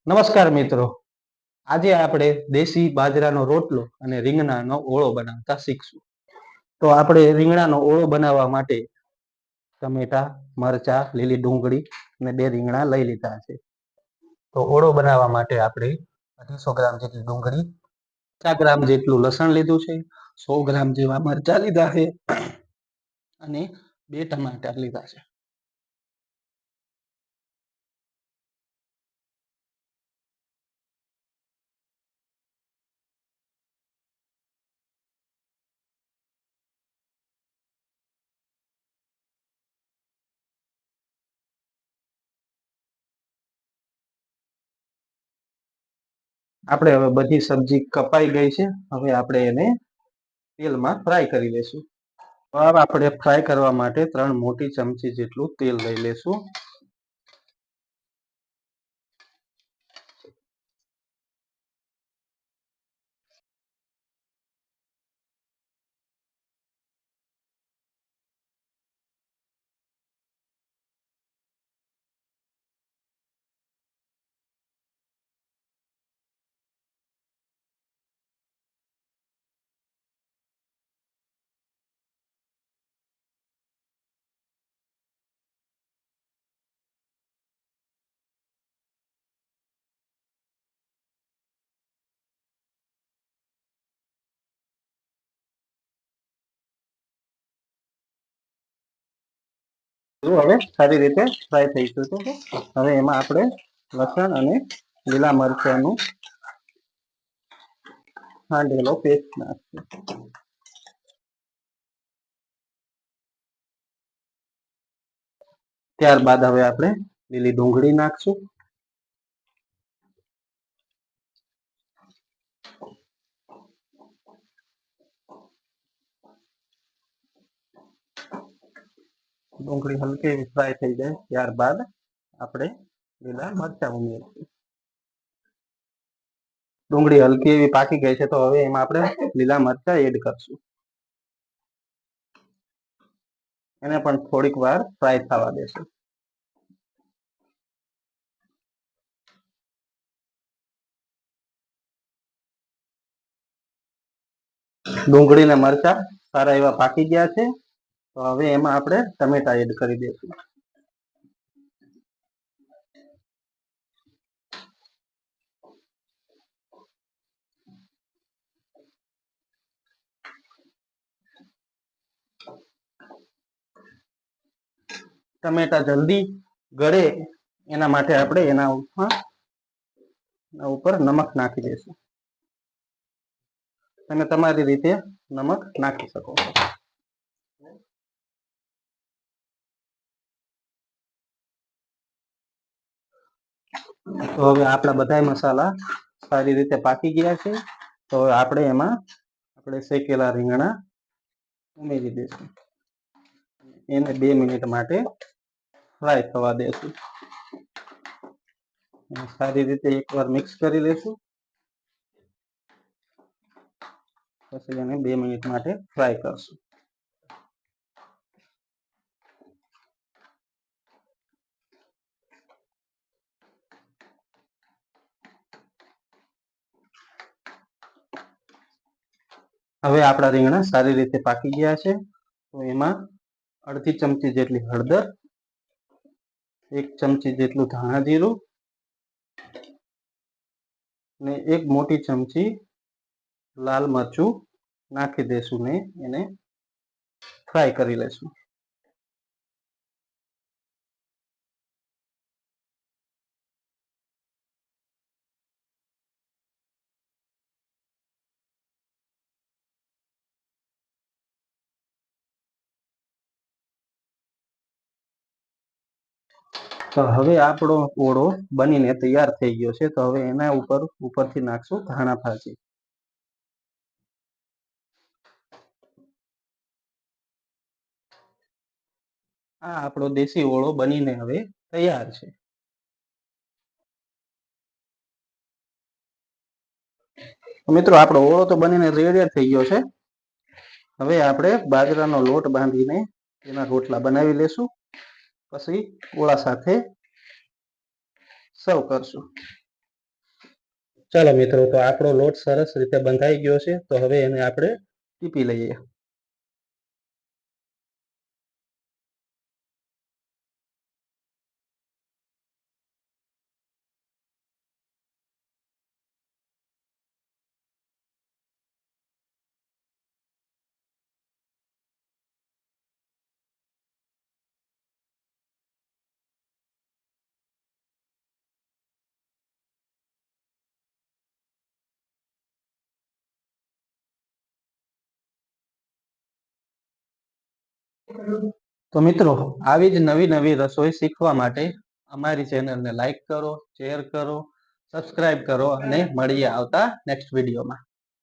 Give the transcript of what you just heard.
નમસ્કાર મિત્રો, આજે આપણે દેશી બાજરાનો રોટલો અને રીંગણાનો ઓળો બનાવતા શીખશું. તો આપણે રીંગણાનો ઓળો બનાવવા માટે ટમેટા, મરચા, લીલી ડુંગળી અને 2 રીંગણા લઈ લીધા છે. તો ઓળો બનાવવા માટે આપણે 250 ગ્રામ જેટલી ડુંગળી, 50 ગ્રામ જેટલું લસણ લીધું છે, 100 ગ્રામ જેવા મરચા લીધા છે અને 2 ટમાટા લીધા છે. આપણે હવે બધી સબ્જી કપાઈ ગઈ છે. હવે આપણે એને તેલમાં ફ્રાય કરી લેશું. હવે આપણે ફ્રાય કરવા માટે 3 મોટી ચમચી જેટલું તેલ લઈ લેશું. હવે સારી રીતે ફ્રાય થઈ ગયું છે. હવે એમાં આપણે લસણ અને લીલા મરચાંનું ખાંડેલો પેસ્ટ નાખશું. ત્યારબાદ હવે આપણે લીલી ડુંગળી નાખશું. ડુંગળી હલકી એવી ફ્રાય થઈ જાય ત્યારબાદ આપણે લીલા મરચાં ઉમેરીશું. ડુંગળી હલકી એવી પાકી ગઈ છે, તો હવે એમાં આપણે લીલા મરચાં એડ કરશું. એને પણ થોડીક વાર ફ્રાય થવા દેશું. ડુંગળી ને મરચાં સારા એવા પાકી ગયા છે, તો હવે એમાં આપણે ટમેટા એડ કરી દઈશું. ટમેટા જલ્દી ગળે એના માટે આપણે એના ઉપર નમક નાખી દઈશું. તમે તમારી રીતે નમક નાખી શકો છો. તો હવે આપણા બધા મસાલા સારી રીતે પાકી ગયા છે, તો હવે આપણે એમાં શેકેલા રીંગણા ઉમેરી દઈશું. એને 2 મિનિટ માટે ફ્રાય થવા દેશું. સારી રીતે એકવાર મિક્સ કરી લેશું. પછી એને 2 મિનિટ માટે ફ્રાય કરશું. હવે આપણા રીંગણા સારી રીતે પાકી ગયા છે, તો એમાં અડધી ચમચી જેટલી હળદર, 1 ચમચી જેટલું ધાણા જીરું ને 1 મોટી ચમચી લાલ મરચું નાખી દેશું ને એને ફ્રાય કરી લેશું. તો હવે આપણો ઓળો બનીને તૈયાર થઈ ગયો છે, તો હવે એના ઉપરથી નાખશું ધાણા ભાજી. આ આપણો દેશી ઓળો બનીને હવે તૈયાર છે. મિત્રો, આપણો ઓળો તો બનીને રેડી થઈ ગયો છે. હવે આપણે બાજરાનો લોટ બાંધીને એના રોટલા બનાવી લેશું. પછી ઓળા સાથે સર્વ કરશું. ચાલો મિત્રો, તો આપણો લોટ સરસ રીતે બંધાઈ ગયો છે. તો હવે એને આપણે ટીપી લઈએ. તો મિત્રો, આવી જ નવી નવી રસોઈ શીખવા માટે અમારી ચેનલને લાઈક કરો, શેર કરો, સબસ્ક્રાઇબ કરો અને મળીએ આવતા નેક્સ્ટ વિડીયોમાં.